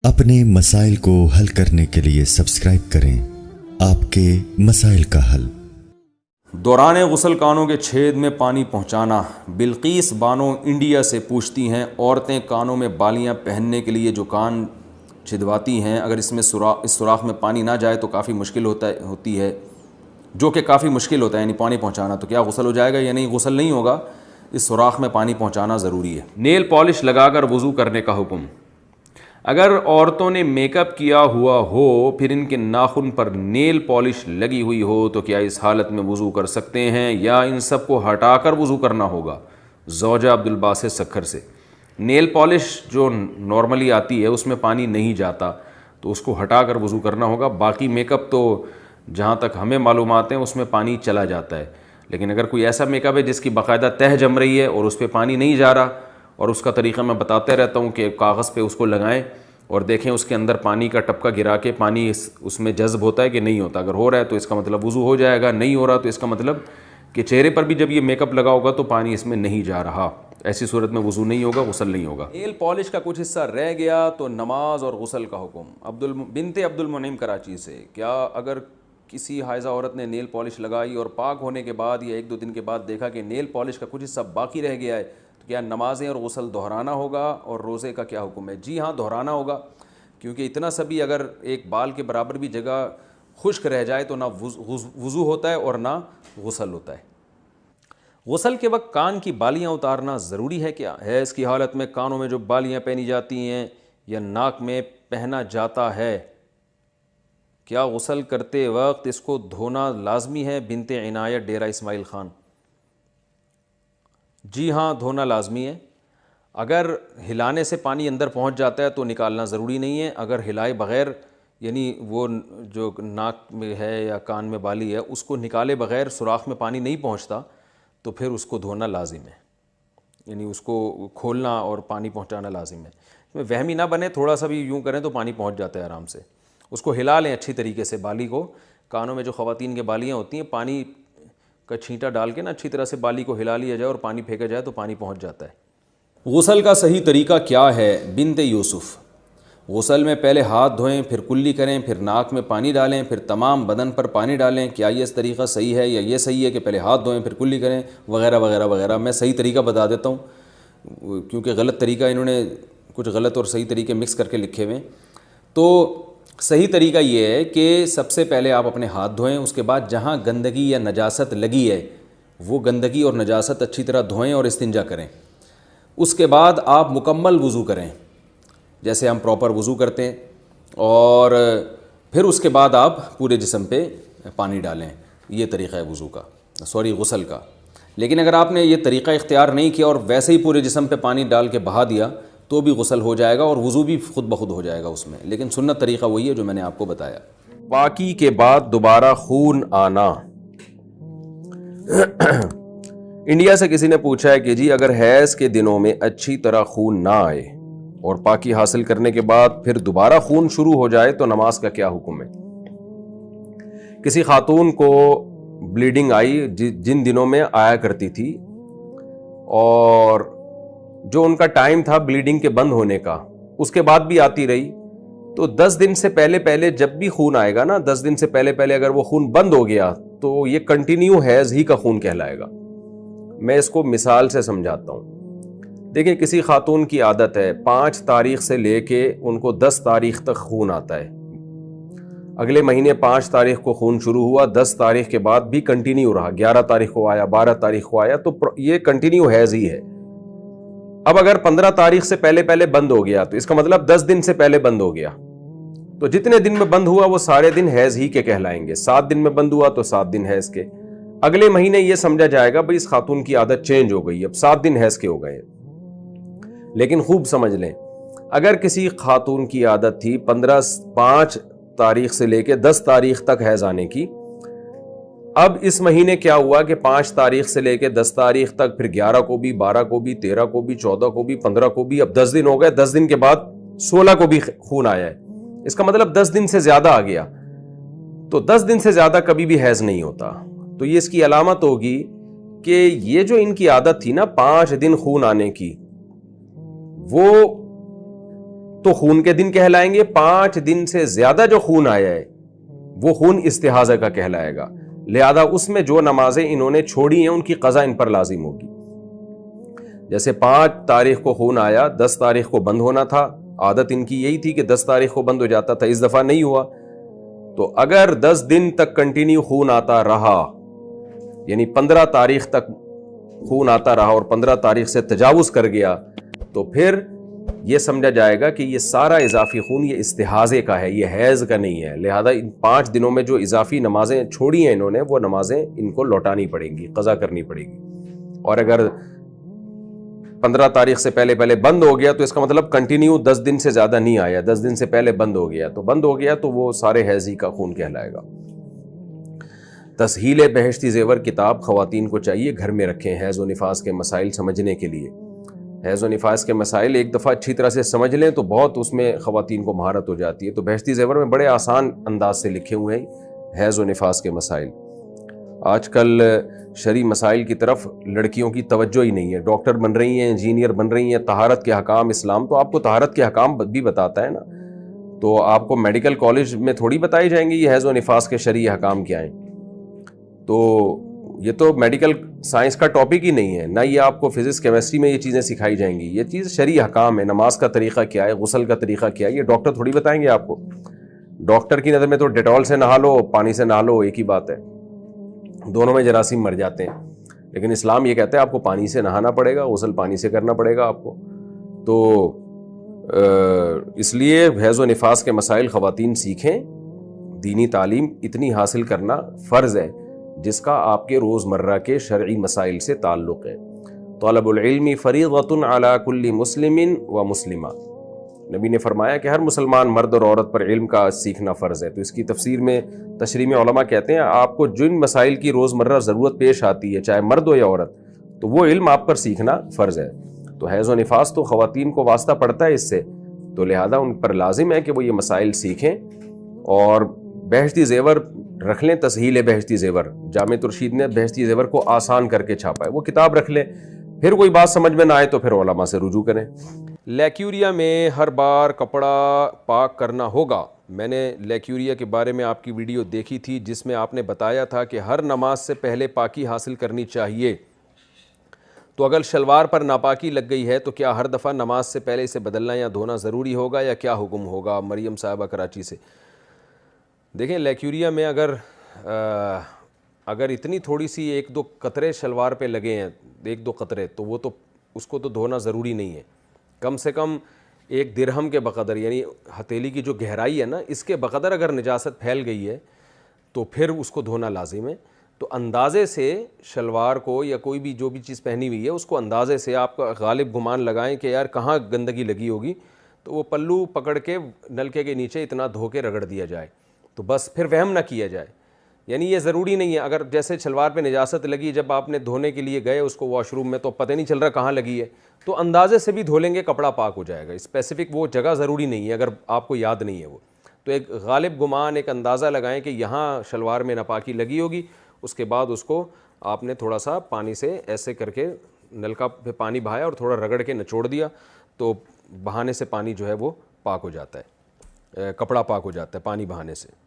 اپنے مسائل کو حل کرنے کے لیے سبسکرائب کریں آپ کے مسائل کا حل۔ دوران غسل کانوں کے چھید میں پانی پہنچانا۔ بلقیس بانو انڈیا سے پوچھتی ہیں، عورتیں کانوں میں بالیاں پہننے کے لیے جو کان چھدواتی ہیں، اگر اس سوراخ میں پانی نہ جائے تو کافی مشکل ہوتی ہے، جو کہ کافی مشکل ہوتا ہے، یعنی پانی پہنچانا، تو کیا غسل ہو جائے گا یا نہیں؟ غسل نہیں ہوگا، اس سوراخ میں پانی پہنچانا ضروری ہے۔ نیل پالش لگا کر وضو کرنے کا حکم۔ اگر عورتوں نے میک اپ کیا ہوا ہو پھر ان کے ناخن پر نیل پالش لگی ہوئی ہو تو کیا اس حالت میں وضو کر سکتے ہیں یا ان سب کو ہٹا کر وضو کرنا ہوگا؟ زوجہ عبدالباسط سکھر سے۔ نیل پالش جو نارملی آتی ہے اس میں پانی نہیں جاتا تو اس کو ہٹا کر وضو کرنا ہوگا۔ باقی میک اپ تو جہاں تک ہمیں معلومات ہیں اس میں پانی چلا جاتا ہے، لیکن اگر کوئی ایسا میک اپ ہے جس کی باقاعدہ تہہ جم رہی ہے اور اس پہ پانی نہیں جا رہا، اور اس کا طریقہ میں بتاتے رہتا ہوں کہ کاغذ پہ اس کو لگائیں اور دیکھیں اس کے اندر پانی کا ٹپکا گرا کے پانی اس میں جذب ہوتا ہے کہ نہیں ہوتا۔ اگر ہو رہا ہے تو اس کا مطلب وضو ہو جائے گا، نہیں ہو رہا تو اس کا مطلب کہ چہرے پر بھی جب یہ میک اپ لگا ہوگا تو پانی اس میں نہیں جا رہا، ایسی صورت میں وضو نہیں ہوگا، غسل نہیں ہوگا۔ نیل پالش کا کچھ حصہ رہ گیا تو نماز اور غسل کا حکم۔ بنت عبد المنعم کراچی سے، کیا اگر کسی حائضہ عورت نے نیل پالش لگائی اور پاک ہونے کے بعد یا ایک دو دن کے بعد دیکھا کہ نیل پالش کا کچھ حصہ باقی رہ گیا ہے تو کیا نمازیں اور غسل دہرانا ہوگا اور روزے کا کیا حکم ہے؟ جی ہاں، دہرانا ہوگا، کیونکہ اتنا سا بھی اگر ایک بال کے برابر بھی جگہ خشک رہ جائے تو نہ وضو ہوتا ہے اور نہ غسل ہوتا ہے۔ غسل کے وقت کان کی بالیاں اتارنا ضروری ہے کیا؟ حیض کی حالت میں کانوں میں جو بالیاں پہنی جاتی ہیں یا ناک میں پہنا جاتا ہے، کیا غسل کرتے وقت اس کو دھونا لازمی ہے؟ بنت عنایت ڈیرہ اسماعیل خان۔ جی ہاں، دھونا لازمی ہے۔ اگر ہلانے سے پانی اندر پہنچ جاتا ہے تو نکالنا ضروری نہیں ہے۔ اگر ہلائے بغیر، یعنی وہ جو ناک میں ہے یا کان میں بالی ہے اس کو نکالے بغیر سوراخ میں پانی نہیں پہنچتا تو پھر اس کو دھونا لازم ہے، یعنی اس کو کھولنا اور پانی پہنچانا لازم ہے۔ اس میں وہمی نہ بنے، تھوڑا سا بھی یوں کریں تو پانی پہنچ جاتا ہے آرام سے۔ اس کو ہلا لیں اچھی طریقے سے، بالی کو، کانوں میں جو خواتین کے بالیاں ہوتی ہیں پانی کا چھینٹا ڈال کے نا اچھی طرح سے بالی کو ہلا لیا جائے اور پانی پھینکا جائے تو پانی پہنچ جاتا ہے۔ غسل کا صحیح طریقہ کیا ہے؟ بنت یوسف۔ غسل میں پہلے ہاتھ دھوئیں، پھر کلی کریں، پھر ناک میں پانی ڈالیں، پھر تمام بدن پر پانی ڈالیں۔ کیا یہ طریقہ صحیح ہے یا یہ صحیح ہے کہ پہلے ہاتھ دھوئیں پھر کلی کریں وغیرہ وغیرہ وغیرہ؟ میں صحیح طریقہ بتا دیتا ہوں، کیونکہ غلط طریقہ انہوں نے کچھ غلط اور صحیح طریقے مکس کر کے لکھے ہوئے ہیں۔ تو صحیح طریقہ یہ ہے کہ سب سے پہلے آپ اپنے ہاتھ دھوئیں، اس کے بعد جہاں گندگی یا نجاست لگی ہے وہ گندگی اور نجاست اچھی طرح دھوئیں اور استنجا کریں۔ اس کے بعد آپ مکمل وضو کریں جیسے ہم پراپر وضو کرتے ہیں، اور پھر اس کے بعد آپ پورے جسم پہ پانی ڈالیں۔ یہ طریقہ ہے وضو کا، غسل کا۔ لیکن اگر آپ نے یہ طریقہ اختیار نہیں کیا اور ویسے ہی پورے جسم پہ پانی ڈال کے بہا دیا تو بھی غسل ہو جائے گا اور وضو بھی خود بخود ہو جائے گا اس میں، لیکن سنت طریقہ وہی ہے جو میں نے آپ کو بتایا۔ پاکی کے بعد دوبارہ خون آنا۔ انڈیا سے کسی نے پوچھا ہے کہ جی اگر حیض کے دنوں میں اچھی طرح خون نہ آئے اور پاکی حاصل کرنے کے بعد پھر دوبارہ خون شروع ہو جائے تو نماز کا کیا حکم ہے؟ کسی خاتون کو بلیڈنگ آئی جن دنوں میں آیا کرتی تھی، اور جو ان کا ٹائم تھا بلیڈنگ کے بند ہونے کا اس کے بعد بھی آتی رہی، تو 10 دن سے پہلے جب بھی خون آئے گا نا، 10 دن سے پہلے اگر وہ خون بند ہو گیا تو یہ کنٹینیو حیض ہی کا خون کہلائے گا۔ میں اس کو مثال سے سمجھاتا ہوں۔ دیکھیں، کسی خاتون کی عادت ہے 5 تاریخ سے لے کے ان کو 10 تاریخ تک خون آتا ہے، اگلے مہینے 5 تاریخ کو خون شروع ہوا، 10 تاریخ کے بعد بھی کنٹینیو رہا، 11 تاریخ کو آیا، 12 تاریخ کو آیا، تو یہ کنٹینیو حیض ہی ہے۔ اب اگر 15 تاریخ سے پہلے بند ہو گیا تو اس کا مطلب 10 دن سے پہلے بند ہو گیا، تو جتنے دن میں بند ہوا وہ سارے دن حیض ہی کے کہلائیں گے۔ 7 دن میں بند ہوا تو 7 دن حیض کے۔ اگلے مہینے یہ سمجھا جائے گا بھئی اس خاتون کی عادت چینج ہو گئی، اب 7 دن حیض کے ہو گئے۔ لیکن خوب سمجھ لیں، اگر کسی خاتون کی عادت تھی 5 تاریخ سے لے کے 10 تاریخ تک حیض آنے کی، اب اس مہینے کیا ہوا کہ 5 تاریخ سے لے کے 10 تاریخ تک، پھر 11 کو بھی، 12 کو بھی، 13 کو بھی، 14 کو بھی، 15 کو بھی، اب 10 دن ہو گئے، 10 دن کے بعد 16 کو بھی خون آیا ہے، اس کا مطلب 10 دن سے زیادہ آ گیا۔ تو 10 دن سے زیادہ کبھی بھی حیض نہیں ہوتا، تو یہ اس کی علامت ہوگی کہ یہ جو ان کی عادت تھی نا 5 دن خون آنے کی، وہ تو خون کے دن کہلائیں گے. 5 دن سے زیادہ جو خون آیا ہے وہ خون استحاضہ کا کہلائے گا. لہذا اس میں جو نمازیں انہوں نے چھوڑی ہیں ان کی قضا ان پر لازم ہوگی. جیسے 5 تاریخ کو خون آیا، 10 تاریخ کو بند ہونا تھا، عادت ان کی یہی تھی کہ 10 تاریخ کو بند ہو جاتا تھا، اس دفعہ نہیں ہوا. تو اگر 10 دن تک کنٹینیو خون آتا رہا، یعنی 15 تاریخ تک خون آتا رہا اور 15 تاریخ سے تجاوز کر گیا، تو پھر یہ سمجھا جائے گا کہ یہ سارا اضافی خون یہ استحاضے کا ہے، یہ حیض کا نہیں ہے. لہذا ان 5 دنوں میں جو اضافی نمازیں چھوڑی ہیں انہوں نے، وہ نمازیں ان کو لوٹانی پڑیں گی، قضا کرنی پڑے گی. اور اگر 15 تاریخ سے پہلے بند ہو گیا تو اس کا مطلب کنٹینیو 10 دن سے زیادہ نہیں آیا، 10 دن سے پہلے بند ہو گیا تو وہ سارے حیضی کا خون کہلائے گا. تسہیل بہشتی زیور کتاب خواتین کو چاہیے گھر میں رکھیں حیض و نفاس کے مسائل سمجھنے کے لیے. حیض و نفاس کے مسائل ایک دفعہ اچھی طرح سے سمجھ لیں تو بہت اس میں خواتین کو مہارت ہو جاتی ہے. تو بہشتی زیور میں بڑے آسان انداز سے لکھے ہوئے ہیں حیض و نفاس کے مسائل. آج کل شرعی مسائل کی طرف لڑکیوں کی توجہ ہی نہیں ہے. ڈاکٹر بن رہی ہیں، انجینئر بن رہی ہیں، طہارت کے حکام اسلام تو آپ کو طہارت کے حکام بھی بتاتا ہے نا. تو آپ کو میڈیکل کالج میں تھوڑی بتائی جائیں گے یہ حیض و نفاس کے شرعی حکام کیا ہیں. تو یہ تو میڈیکل سائنس کا ٹاپک ہی نہیں ہے، نہ یہ آپ کو فزکس کیمسٹری میں یہ چیزیں سکھائی جائیں گی. یہ چیز شرعی حکام ہے. نماز کا طریقہ کیا ہے، غسل کا طریقہ کیا ہے، یہ ڈاکٹر تھوڑی بتائیں گے آپ کو. ڈاکٹر کی نظر میں تو ڈیٹول سے نہا لو، پانی سے نہا لو، ایک ہی بات ہے، دونوں میں جراثیم مر جاتے ہیں. لیکن اسلام یہ کہتا ہے آپ کو پانی سے نہانا پڑے گا، غسل پانی سے کرنا پڑے گا آپ کو. تو اس لیے حیض و نفاس کے مسائل خواتین سیکھیں. دینی تعلیم اتنی حاصل کرنا فرض ہے جس کا آپ کے روزمرہ کے شرعی مسائل سے تعلق ہے. طلب العلم فریضۃ علی کل مسلم و مسلمہ. نبی نے فرمایا کہ ہر مسلمان مرد اور عورت پر علم کا سیکھنا فرض ہے. تو اس کی تفسیر میں تشریح میں علماء کہتے ہیں آپ کو جن مسائل کی روزمرہ ضرورت پیش آتی ہے چاہے مرد ہو یا عورت، تو وہ علم آپ پر سیکھنا فرض ہے. تو حیض و نفاس تو خواتین کو واسطہ پڑتا ہے اس سے، تو لہذا ان پر لازم ہے کہ وہ یہ مسائل سیکھیں. اور بہشتی زیور رکھ لیں، تسہیل بہشتی زیور، جامع ترشید نے بہشتی زیور کو آسان کر کے چھاپا ہے، وہ کتاب رکھ لیں. پھر کوئی بات سمجھ میں نہ آئے تو پھر علماء سے رجوع کریں. لیکیوریا میں ہر بار کپڑا پاک کرنا ہوگا. میں نے لیکیوریا کے بارے میں آپ کی ویڈیو دیکھی تھی جس میں آپ نے بتایا تھا کہ ہر نماز سے پہلے پاکی حاصل کرنی چاہیے. تو اگر شلوار پر ناپاکی لگ گئی ہے تو کیا ہر دفعہ نماز سے پہلے اسے بدلنا یا دھونا ضروری ہوگا یا کیا حکم ہوگا؟ مریم صاحبہ کراچی سے. دیکھیں لیکیوریا میں اگر اتنی تھوڑی سی 1-2 قطرے شلوار پہ لگے ہیں، 1-2 قطرے، تو وہ تو اس کو تو دھونا ضروری نہیں ہے. کم سے کم 1 درہم کے بقدر، یعنی ہتھیلی کی جو گہرائی ہے نا اس کے بقدر اگر نجاست پھیل گئی ہے تو پھر اس کو دھونا لازم ہے. تو اندازے سے شلوار کو یا کوئی بھی جو بھی چیز پہنی ہوئی ہے اس کو اندازے سے آپ کا غالب گمان لگائیں کہ یار کہاں گندگی لگی ہوگی، تو وہ پلو پکڑ کے نلکے کے نیچے اتنا دھو کے رگڑ دیا جائے. تو بس پھر وہم نہ کیا جائے. یعنی یہ ضروری نہیں ہے، اگر جیسے شلوار پہ نجاست لگی، جب آپ نے دھونے کے لیے گئے اس کو واش روم میں تو پتہ نہیں چل رہا کہاں لگی ہے، تو اندازے سے بھی دھو لیں گے کپڑا پاک ہو جائے گا. اسپیسیفک وہ جگہ ضروری نہیں ہے اگر آپ کو یاد نہیں ہے وہ. تو ایک غالب گمان، ایک اندازہ لگائیں کہ یہاں شلوار میں ناپاکی لگی ہوگی. اس کے بعد اس کو آپ نے تھوڑا سا پانی سے ایسے کر کے نلکا پہ پانی بہایا اور تھوڑا رگڑ کے نچوڑ دیا، تو بہانے سے پانی جو ہے وہ پاک ہو جاتا ہے، کپڑا پاک ہو جاتا ہے پانی بہانے سے.